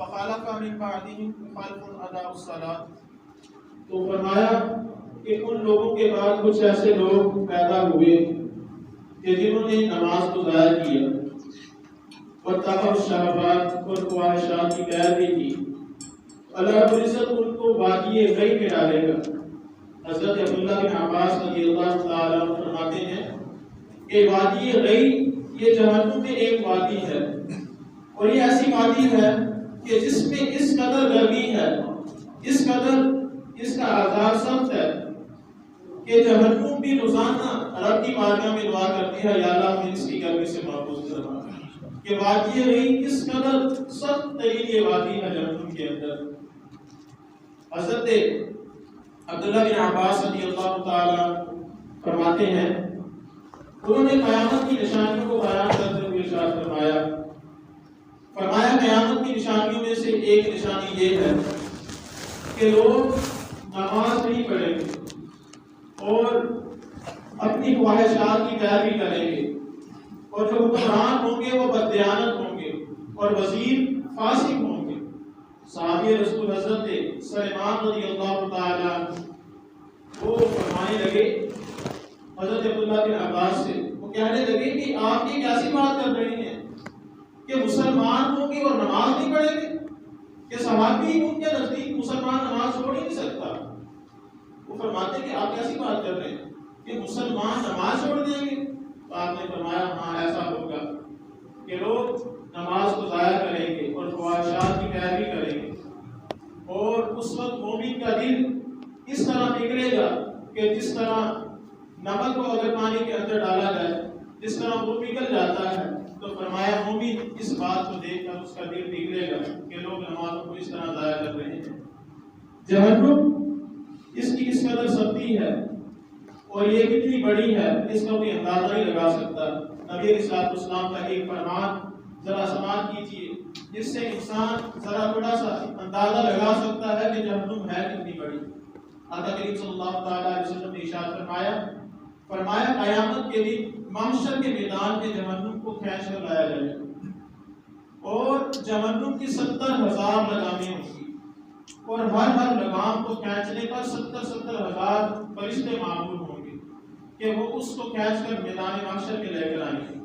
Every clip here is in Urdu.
فخلف من بعدهم خلف اضاعوا الصلاۃ، تو فرمایا کہ ان لوگوں کے بعد کچھ ایسے لوگ پیدا ہوئے کہ جنہوں نے نماز کو ضائع کیا، واتبعوا الشہوات، اور خواہشات کی پیروی کی، اللہ رب العزت ان کو وادی غی میں ڈالے گا۔ حضرت عبداللہ بن عباس رضی اللہ تعالیٰ عنہ فرماتے ہیں کہ وادی غی یہ جہنم میں ایک وادی ہے، اور یہ ایسی وادی ہے کہ جس میں اس قدر گرمی ہے، اس قدر اس کا عذاب سخت ہے کہ جہنم بھی روزانہ رب کی بارگاہ میں دعا کرتی ہے، یا اللہ ہمیں اس کی گرمی سے محفوظ کرنا۔ کہ وادی غی اس قدر سخت ترین یہ وادی ہے جہنم کے اندر۔ حضرت عبداللہ بن عباس رضی اللہ تعالیٰ فرماتے ہیں، انہوں نے قیامت کی نشانیوں کو بیان کرتے ہوئے ارشاد فرمایا قیامت کی نشانیوں میں سے ایک نشانی یہ ہے کہ لوگ نماز نہیں پڑھیں گے اور اپنی خواہشات کی پیروی کریں گے، اور جو حکمران ہوں گے وہ بددیانت ہوں گے اور وزیر فاسق ہوں گے۔ صحابی رسول حضرت سلیمان رضی اللہ تعالیٰ وہ فرمانے لگے حضرت عبداللہ بن عباس سے، وہ کہنے لگے کہ آپ یہ کیسی بات کر رہے ہیں کہ مسلمان ہوں گے اور نماز نہیں پڑھیں گے؟ کہ صحابی ان کے نزدیک مسلمان نماز چھوڑ ہی نہیں سکتا۔ وہ فرماتے کہ آپ کیسی بات کر رہے ہیں کہ مسلمان نماز چھوڑ دیں گے؟ تو آپ نے فرمایا ہاں ایسا ہوگا کہ لوگ نماز کو ضائع کریں گے اور خواہشات کی پیروی کریں گے، اور اس وقت مومن کا دل اس طرح پگھلے گا کہ جس طرح نمک کو اگر پانی کے اندر ڈالا جائے جس طرح وہ پگھل جاتا ہے۔ تو فرمایا مومن اس بات کو دیکھ کر اس کا دل پگھلے گا کہ لوگ نماز کو اس طرح ضائع کر رہے ہیں۔ جہنم اس کی اس قدر سختی ہے اور یہ کتنی بڑی ہے اس کا کوئی اندازہ نہیں لگا سکتا۔ نبی علیہ الصلوۃ والسلام کا ایک فرمان ذرا سماعت کیجیے، جس سے انسان ذرا تھوڑا سا اندازہ لگا سکتا ہے کہ جہنم ہے کتنی بڑی۔ آقا کریم صلی اللہ تعالیٰ علیہ وسلم نے ارشاد فرمایا قیامت کے دن محشر کے میدان میں جہنم کو کھینچ کر لایا جائے گا، اور جہنم کی 70,000 لگامیں ہوں گی، اور ہر لگام کو کھینچنے پر 70,000 فرشتے معمول ہوں گے کہ وہ اس کو کھینچ کر میدان محشر کے لے کر آئیں گے۔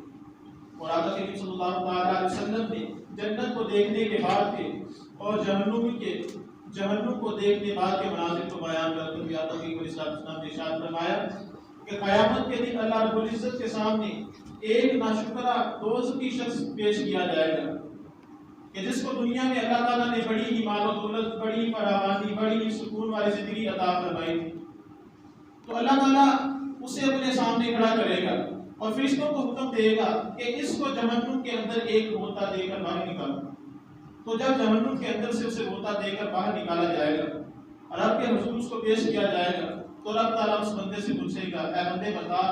اور آقا کریم صلی اللہ تعالیٰ علیہ وسلم نے جنت کو دیکھنے کے بعد کے اور جہنم کو دیکھنے بعد کے مناظر کو بیان کرتے ہوئے آقا کریم علیہ السلام نے ارشاد فرمایا کہ قیامت کے دن اللہ رب العزت کے سامنے ایک ناشکرا دوزخی شخص پیش کیا جائے گا کہ جس کو دنیا میں اللہ تعالیٰ نے بڑی ہی مال و دولت، بڑی ہی فراوانی، بڑی ہی سکون والی زندگی عطا فرمائی تھی۔ تو اللہ تعالیٰ اسے اپنے سامنے کھڑا کرے گا اور فرشتوں کو حکم دے گا کہ اس کو جہنم کے اندر ایک غوطہ دے کر باہر نکالو۔ تو جب جہنم کے اندر سے اسے غوطہ دے کر باہر نکالا جائے گا اور رب کے حضور اس کو پیش کیا جائے گا، تو رب تعالیٰ اس بندے سے پوچھے گا، اے بندے بتا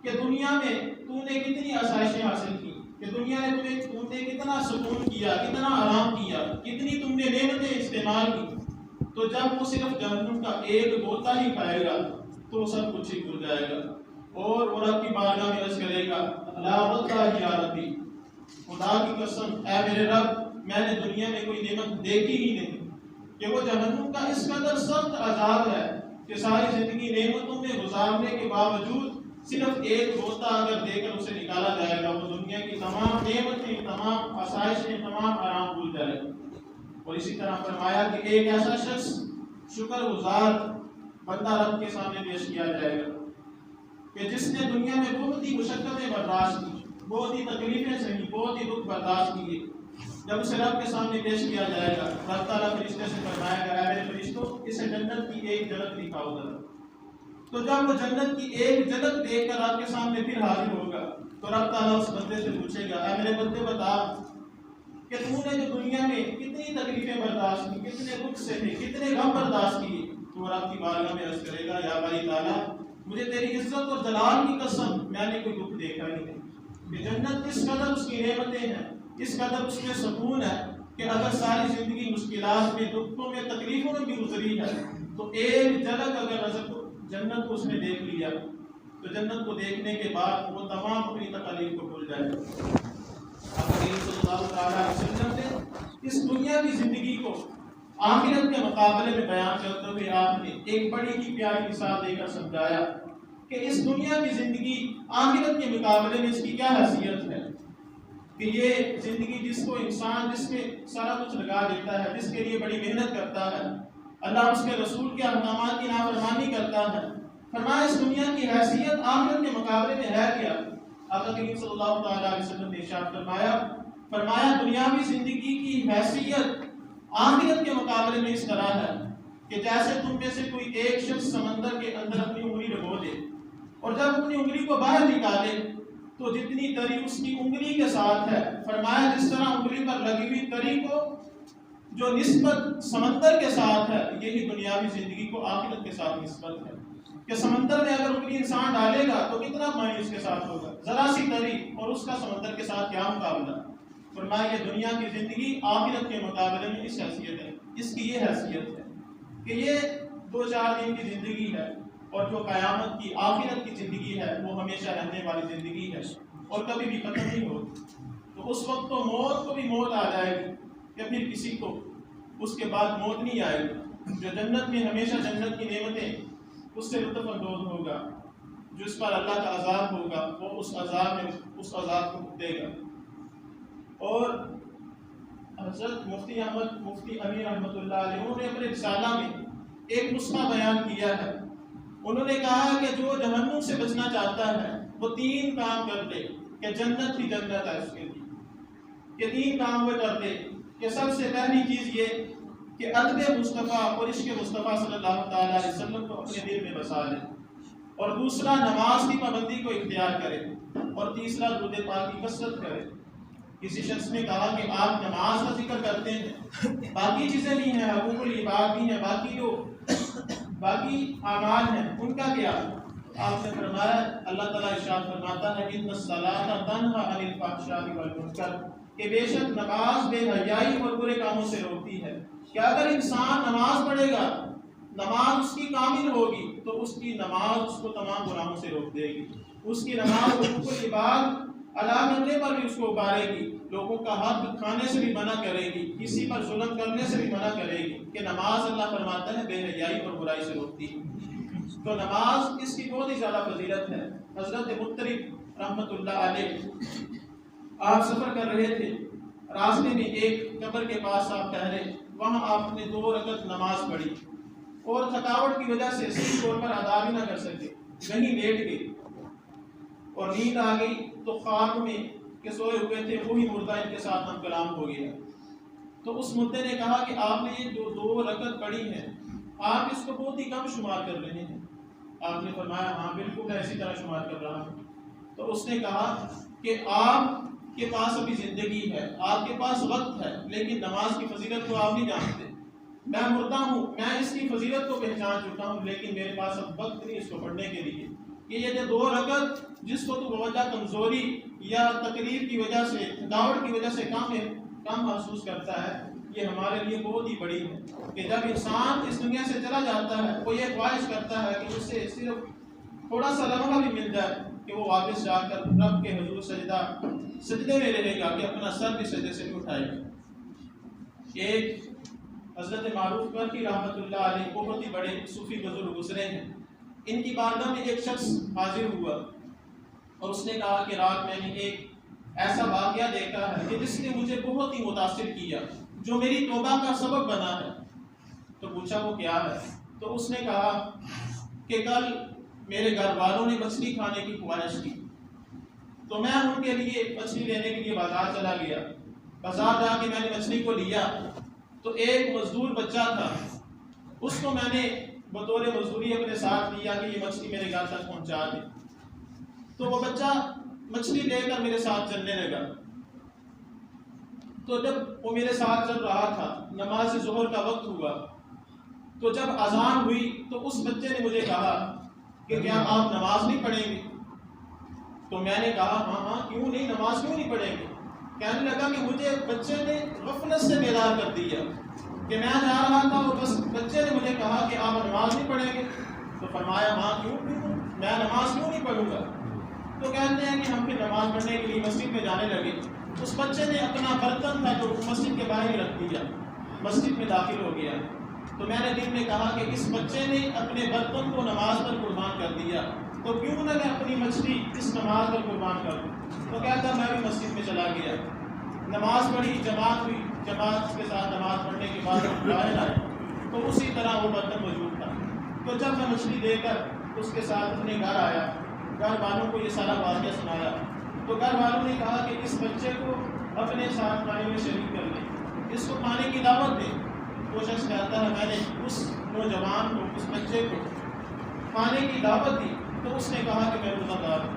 کہ دنیا میں تو نے کتنی آسائشیں حاصل کی، کہ دنیا نے تم نے کتنا سکون کیا، کتنا آرام کیا، کتنی تم نے نعمتیں استعمال کی۔ تو جب وہ صرف جہنم کا ایک غوطہ ہی پائے گا تو سب کچھ ہی بھول جائے گا، اور وہ رب کی بارگاہ میں عرض کرے گا، لا واللہ یا ربی، خدا کی قسم اے میرے رب میں نے دنیا میں کوئی نعمت دیکھی ہی نہیں۔ کہ وہ جہنم کا اس قدر سخت عذاب ہے کہ ساری زندگی نعمتوں میں گزارنے کے باوجود صرف ایک غوطہ اگر دے کر اسے نکالا جائے گا، وہ دنیا کی تمام نعمتیں، تمام آسائشیں، تمام آرام بھول جائے گا۔ اور اسی طرح فرمایا کہ ایک ایسا شخص شکر گزار بندہ رب کے سامنے پیش کیا جائے گا کہ جس نے دنیا میں بہت ہی مشقتیں برداشت کی، بہت ہی تکلیفیں سہی، بہت ہی دکھ برداشت کیے۔ جب اسے رب کے سامنے پیش کیا جائے گا، رب تعالیٰ فرشتے سے فرمائے گا، اے میرے فرشتوں اسے جنت کی ایک جھلک دکھاؤ ذرا۔ تو جب وہ جنت کی ایک جھلک دیکھ کر آپ کے سامنے پھر حاضر ہوگا تو رب تعالیٰ اس بندے سے پوچھے گا، اے میرے بندے بتا کہ تو نے جو دنیا میں کتنی تکلیفیں برداشت کی، کتنے دکھ سہے، کتنے غم برداشت کیے۔ تو وہ رب کی بارگاہ میں عرض کرے گا، یا باری تعالیٰ مجھے تیری عزت اور جلال کی قسم میں نے کوئی دکھ دیکھا ہی نہیں۔ کہ جنت اس قدر اس کی نعمتیں ہیں، اس قدر اس میں سکون ہے کہ اگر ساری زندگی مشکلات میں، دکھوں میں، تکلیفوں میں بھی گزری ہے تو ایک جھلک اگر نظر جنت کو اس نے دیکھ لیا تو جنت کو دیکھنے کے بعد وہ تمام اپنی تکالیف کو بھول جائے گا۔ آپ صلی اللہ علیہ وسلم نے اس دنیا کی زندگی کو آخرت کے مقابلے میں بیان کرتے ہوئے آپ نے ایک بڑی ہی پیاری مثال دے کر سمجھایا کہ اس دنیا کی زندگی آخرت کے مقابلے میں اس کی کیا حیثیت ہے، کہ یہ زندگی جس کو انسان جس میں سارا کچھ لگا دیتا ہے، جس کے لیے بڑی محنت کرتا ہے، اللہ اس کے رسول کے احکامات کی نافرمانی کرتا ہے، فرمایا اس دنیا کی حیثیت آخرت کے مقابلے میں ہے کیا؟ آقا کریم صلی اللہ تعالیٰ علیہ وسلم نے ارشاد فرمایا دنیاوی زندگی کی حیثیت آخرت کے مقابلے میں اس طرح ہے کہ جیسے تم میں سے کوئی ایک شخص سمندر کے اندر اپنی انگلی ڈبو دے اور جب اپنی انگلی کو باہر نکالے تو جتنی تری اس کی انگلی کے ساتھ ہے، فرمایا جس طرح انگلی پر لگی ہوئی تری کو جو نسبت سمندر کے ساتھ ہے، یہی دنیاوی زندگی کو آخرت کے ساتھ نسبت ہے کہ سمندر میں اگر انگلی انسان ڈالے گا تو کتنا پانی اس کے ساتھ ہوگا، ذرا سی تری، اور اس کا سمندر کے ساتھ کیا مقابلہ۔ فرمایا یہ دنیا کی زندگی آخرت کے مقابلے میں اس حیثیت ہے، اس کی یہ حیثیت ہے کہ یہ 2-4 دن کی زندگی ہے، اور جو قیامت کی آخرت کی زندگی ہے وہ ہمیشہ رہنے والی زندگی ہے اور کبھی بھی ختم نہیں ہوتی۔ تو اس وقت تو موت کو بھی موت آ جائے گی کہ پھر کسی کو اس کے بعد موت نہیں آئے گی۔ جو جنت میں ہمیشہ جنت کی نعمتیں اس سے لطف اندوز ہوگا، جو اس پر اللہ کا عذاب ہوگا وہ اس عذاب کو دے گا۔ اور حضرت مفتی احمد مفتی امین رحمۃ اللہ علیہ نے اپنے رسالہ میں ایک نسخہ بیان کیا ہے۔ انہوں نے کہا کہ جو جہنم سے بچنا چاہتا ہے وہ 3 کام کر لے کہ جنت ہی جنت ہے اس کے لیے۔ یہ 3 کام وہ کر لے کہ سب سے پہلی چیز یہ کہ ادب مصطفیٰ اور عشق مصطفیٰ صلی اللہ تعالیٰ علیہ وسلم کو اپنے دل میں بسا لے، اور دوسرا نماز کی پابندی کو اختیار کرے، اور تیسرا درود پاک کی کثرت کرے۔ کسی شخص نے کہا کہ آپ نماز کا ذکر کرتے ہیں، باقی چیزیں بھی ہیں، حقوق العباد بھی ہیں، باقی اعمال ہیں، ان کا کیا؟ آپ نے فرمایا، اللہ تعالیٰ ارشاد فرماتا ہے ان الصلاۃ تنہی عن الفحشاء والمنکر، کہ بے شک نماز بے حیائی اور برے کاموں سے روکتی ہے۔ کہ اگر انسان نماز پڑھے گا، نماز اس کی کامل ہوگی تو اس کی نماز اس کو تمام گناہوں سے روک دے گی۔ اس کی نماز حقوق العباد ادا کرنے پر بھی اس کو ابارے گی، لوگوں کا حق کھانے سے بھی منع کرے گی، کسی پر ظلم کرنے سے بھی منع کرے گی، کہ نماز اللہ فرماتا ہے بے حیائی اور برائی سے روکتی ہے۔ تو نماز اس کی بہت ہی زیادہ فضیلت ہے۔ حضرت مطرب رحمۃ اللہ علیہ آپ سفر کر رہے تھے، راستے میں ایک قبر کے پاس آپ ٹھہرے، وہاں آپ نے 2 رکعت نماز پڑھی اور تھکاوٹ کی وجہ سے صحیح طور پر ادا بھی نہ کر سکے، وہیں لیٹ گئے اور نیند آ گئی تو خواب میں کہ سوئے ہوئے تھے وہی مردہ ان کے ساتھ ہم کلام ہو گیا۔ تو اس مردے نے کہا کہ آپ نے یہ جو 2 رکعت پڑھی ہے آپ اس کو بہت ہی کم شمار کر رہے ہیں۔ آپ نے فرمایا ہاں بالکل میں اسی طرح شمار کر رہا ہوں۔ تو اس نے کہا کہ آپ کے پاس ابھی زندگی ہے، آپ کے پاس وقت ہے، لیکن نماز کی فضیلت کو آپ نہیں جانتے۔ میں مردہ ہوں، میں اس کی فضیلت کو پہچان چکا ہوں، لیکن میرے پاس اب وقت نہیں اس کو پڑھنے کے لیے۔ کہ یہ جو 2 رکعت جس کو تو بوجہ کمزوری یا تکلیف کی وجہ سے، تھکاوٹ کی وجہ سے کم محسوس کرتا ہے، یہ ہمارے لیے بہت ہی بڑی ہے کہ جب انسان اس دنیا سے چلا جاتا ہے وہ یہ خواہش کرتا ہے کہ اس سے صرف تھوڑا سا لمحہ بھی مل جائے کہ وہ واپس جا کر رب کے حضور سجدے میں رہے گا، کہ اپنا سر بھی سجدے سے نہیں اٹھائے گا۔ ایک حضرت معروف کرکی رحمۃ اللہ علیہ بہت ہی بڑے صوفی بزرگ گزرے ہیں، ان کی بارگاہ میں ایک شخص حاضر ہوا اور اس نے کہا کہ رات میں نے ایک ایسا واقعہ دیکھا ہے کہ جس نے مجھے بہت ہی متاثر کیا، جو میری توبہ کا سبب بنا ہے۔ تو پوچھا وہ کیا ہے؟ تو اس نے کہا کہ کل میرے گھر والوں نے مچھلی کھانے کی خواہش کی، تو میں ان کے لیے مچھلی لینے کے لیے بازار چلا گیا۔ بازار جا کے میں نے مچھلی کو لیا تو ایک مزدور بچہ تھا، اس کو میں نے بطور مزدوری اپنے ساتھ لیا کہ یہ مچھلی میرے گھر تک پہنچا دے۔ تو وہ بچہ مچھلی لے کر میرے ساتھ چلنے لگا۔ تو جب وہ میرے ساتھ چل رہا تھا، نماز ظہر کا وقت ہوا، تو جب اذان ہوئی تو اس بچے نے مجھے کہا کہ کیا آپ نماز نہیں پڑھیں گے؟ تو میں نے کہا ہاں کیوں نہیں، نماز کیوں نہیں پڑھیں گے؟ کہنے لگا کہ مجھے بچے نے غفلت سے بیدار کر دیا کہ میں جا رہا تھا اور بس بچے نے مجھے کہا کہ آپ نماز نہیں پڑھیں گے۔ تو فرمایا ہاں کیوں میں نماز کیوں نہیں پڑھوں گا؟ تو کہتے ہیں کہ ہم پھر نماز پڑھنے کے لیے مسجد میں جانے لگے۔ اس بچے نے اپنا برتن تھا جو مسجد کے باہر ہی رکھ دیا، مسجد میں داخل ہو گیا۔ تو میں نے دل میں کہا کہ اس بچے نے اپنے برتن کو نماز پر قربان کر دیا، تو کیوں نہ میں اپنی مچھلی اس نماز پر قربان کر دوں۔ تو کہتا میں بھی مسجد میں چلا گیا، نماز پڑھی، جماعت ہوئی، جماعت کے ساتھ نماز پڑھنے کے بعد باہر آئے تو اسی طرح وہ برتن موجود تھا۔ تو جب میں مچھلی لے کر اس کے ساتھ اپنے گھر آیا، گھر والوں کو یہ سارا واقعہ سنایا، تو گھر والوں نے کہا کہ اس بچے کو اپنے ساتھ کھانے میں شریک کر لیں، اس کو کھانے کی دعوت دیں۔ وہ شخص کہتا ہے میں نے اس نوجوان کو، اس بچے کو کھانے کی دعوت دی تو اس نے کہا کہ میں روزہ دار ہوں۔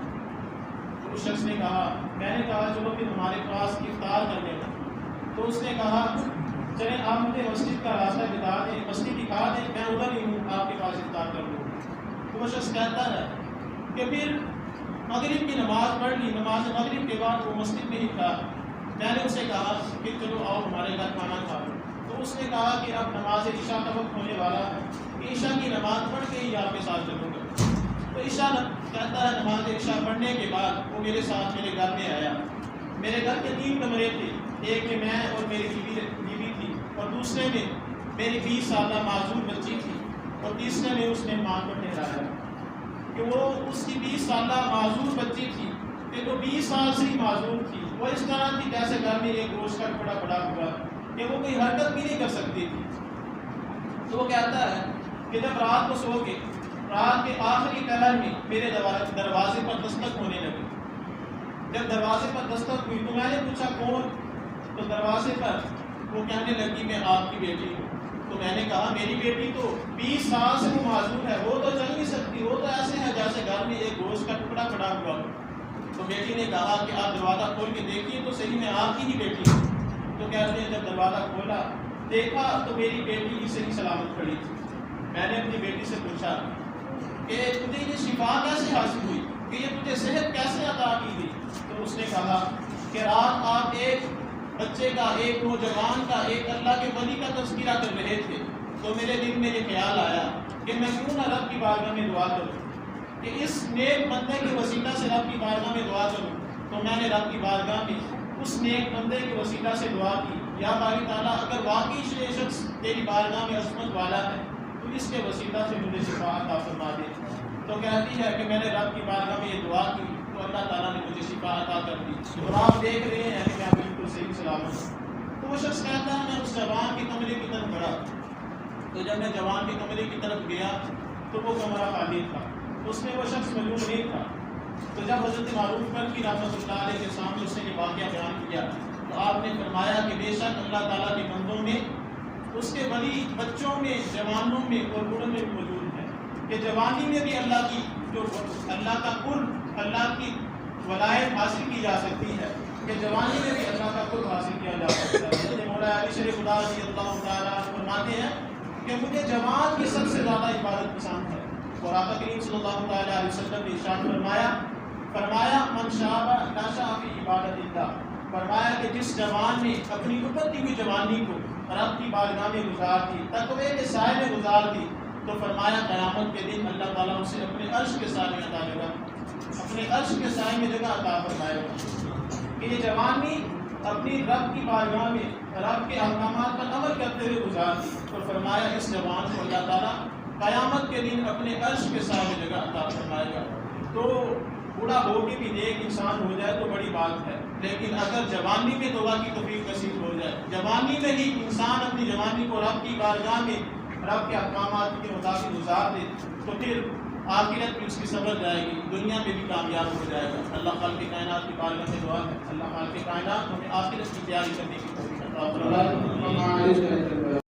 تو اس شخص نے کہا، میں نے کہا چلو پھر ہمارے پاس افطار کرنے کا۔ تو اس نے کہا چلیں آپ مجھے مسجد کا راستہ بتا دیں، مسجد دکھا دیں، میں ادھر ہی ہوں، آپ کے پاس افطار کر لوں۔ تو وہ شخص کہتا ہے کہ پھر مغرب کی نماز پڑھ لی، نماز مغرب کے بعد وہ مسجد میں ہی تھا۔ میں نے اسے کہا کہ چلو آؤ ہمارے گھر کھانا کھا لو۔ تو اس نے کہا کہ اب نماز عشاء کا وقت ہونے والا ہے، کہ عشاء کی نماز پڑھ کے ہی آپ کے ساتھ چلوں گا۔ تو عشاء کہتا ہے نماز عشاء پڑھنے کے بعد وہ میرے ساتھ میرے گھر میں آیا۔ میرے گھر کے 3 کمرے تھے، ایک میں اور میری بیوی تھی، اور دوسرے میں میری 20 سالہ معذور بچی تھی، اور تیسرے میں اس نے ماں کو ٹھہرایا کہ وہ اس کی 20 سالہ معذور بچی تھی کہ جو 20 سال سے ہی معذور تھی، وہ اس طرح تھی جیسے گھر میں ایک گوشت کا ٹکڑا پڑا ہوا کہ وہ کوئی حرکت بھی نہیں کر سکتی تھی۔ تو وہ کہتا ہے کہ جب رات کو سو کے رات کے آخری پہر میں میرے دروازے پر دستک ہونے لگی۔ جب دروازے پر دستک ہوئی تو میں نے پوچھا کون؟ تو دروازے پر وہ کہنے لگی میں آپ کی بیٹی ہوں۔ تو میں نے کہا میری بیٹی تو 20 سال سے وہ معذور ہے، وہ تو چل نہیں سکتی، وہ تو ایسے ہے جیسے گھر میں ایک گوشت کا ٹکڑا پڑا ہوا ہو۔ تو بیٹی نے کہا کہ آپ دروازہ کھول کے دیکھیے تو صحیح میں آپ کی ہی بیٹی ہے۔ تو کہتے ہیں جب دروازہ کھولا دیکھا تو میری بیٹی ہی صحیح سلامت کھڑی تھی۔ میں نے اپنی بیٹی سے پوچھا کہ تجھے یہ شفا کیسے حاصل ہوئی، کہ یہ تجھے صحت کیسے عطا کی گئی؟ تو اس نے کہا کہ رات آپ ایک بچے کا، ایک نوجوان کا، ایک اللہ کے ولی کا تذکرہ کر رہے تھے، تو میرے دل میں یہ خیال آیا کہ میں کیوں نہ رب کی بارگاہ میں دعا کروں، کہ اس نیک بندے کے وسیلہ سے رب کی بارگاہ میں دعا کروں۔ تو میں نے رب کی بارگاہ میں اس نیک بندے کے وسیلہ سے دعا کی، یا باری تعالیٰ اگر واقعی یہ شخص تیری بارگاہ میں عظمت والا ہے تو اس کے وسیلہ سے مجھے شفا عطا فرما دے۔ تو کہتی ہے کہ میں نے رب کی بارگاہ میں یہ دعا کی تو اللہ تعالیٰ نے مجھے شفا عطا کر دی، اور آپ دیکھ رہے ہیں کہ میں بالکل صحیح سلامت ہوں۔ تو وہ شخص کہتا ہے میں اس جوان کے کمرے کی طرف بڑھا، تو جب میں جوان کے کمرے کی طرف گیا تو وہ کمرہ خالی تھا، اس میں وہ شخص موجود نہیں تھا۔ تو جب حضرت معروف کرکی رحمۃ اللہ علیہ کے سامنے اس نے یہ واقعہ بیان کیا تو آپ نے فرمایا کہ بے شک اللہ تعالیٰ کے بندوں میں، اس کے ولی بچوں میں، جوانوں میں اور بوڑھوں میں بھی موجود ہے، کہ جوانی میں بھی اللہ کی جو اللہ کا قرب، اللہ کی ولایت حاصل کی جا سکتی ہے، کہ جوانی میں بھی اللہ کا قرب حاصل کیا جا سکتا ہے۔ مولا علی شریف خدا رضی اللہ تعالیٰ فرماتے ہیں کہ مجھے جوان کی سب سے زیادہ عبادت پسند ہے، اور آقا کریم صلی اللہ تعالیٰ علیہ وسلم نے ارشاد فرمایا من شاب نشأ فی عبادت اللہ، فرمایا کہ جس جوان نے اپنی ابھرتی ہوئی جوانی کو رب کی بارگاہ میں گزار دی، تقوی کے سائے میں گزار دی، تو فرمایا قیامت کے دن اللہ تعالیٰ اسے اپنے عرش کے سائے میں عطا کرے گا، اپنے عرش کے سائے میں جگہ عطا فرمائے گا۔ کہ یہ جوانی اپنی رب کی بارگاہ میں رب کے احکامات پر عمل کرتے ہوئے گزار دی، اور فرمایا اس جوان کو اللہ تعالیٰ قیامت کے دن اپنے عرش کے سائے میں جگہ عطا فرمائے گا۔ تو بوڑھا ہو کے بھی نیک انسان ہو جائے تو بڑی بات ہے، لیکن اگر جوانی میں توبہ کی توفیق نصیب ہو جائے، جوانی میں ہی انسان اپنی جوانی کو رب کی بارگاہ میں رب کے احکامات کے مطابق گزار دے تو پھر آخرت بھی اس کی سبر جائے گی، دنیا میں بھی کامیاب ہو جائے گا۔ اللہ خالق کائنات کی بارگاہ میں دعا ہے، اللہ خالق کائنات ہمیں آخرت کی تیاری کرنے کی توفیق عطا فرمائے۔